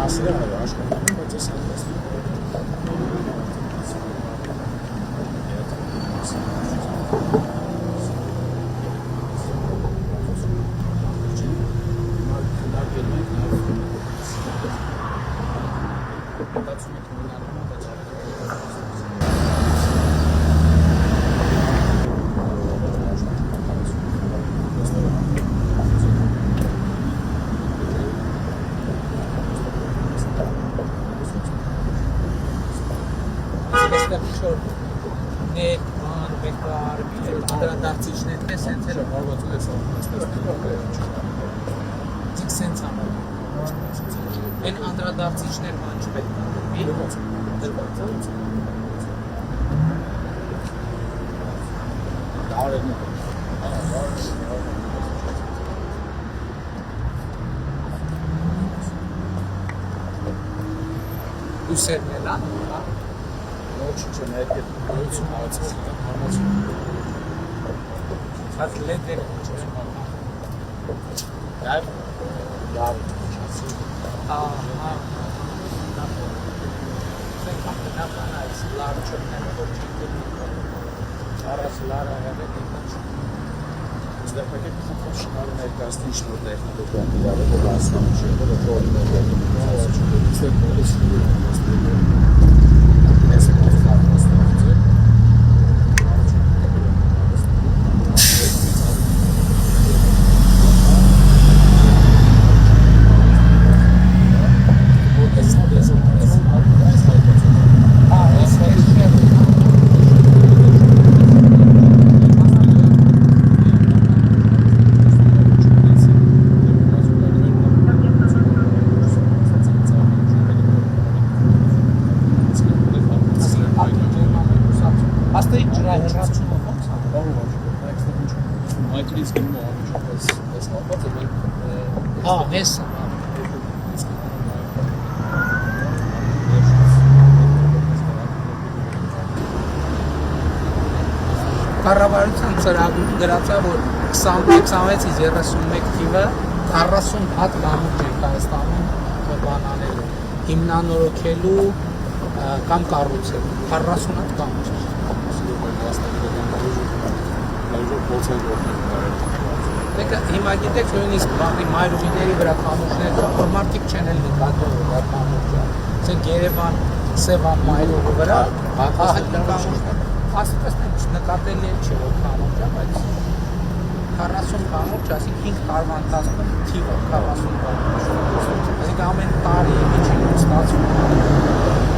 Մասը աշխատում, բայց ես Են անդրադարձիչներ ման չպետք ուսերն էլ ան ոչ չնայեք գույցում հարցած հարմացում հատ լեդեր լավ լավ Կառավարության ծրագրում գրած է, որ 26-ից 31 թիվը 40 հատ կամուրջ են Հայաստանում բանանելու, հիմնանորոգելու կամ կառուցելու, 40 հատ կամուրջ։ Դեկը հիմա գիտեք, նույնիսկ մայրուղիների վրա կամուրջներ կան, որ մարդիկ չեն էլ նկատում որ կամուրջ է։ Ասենք Երևան, Սևան մայրուղի վրա կամուրջ ասպես նկատելի չէ որ կամուրջ է, բայց 40 կամուրջ, ասենք 5 տարվա ընթացքում թիվը 40 կամուրջ։ Այսինքն ամեն տարի միջին ստացվում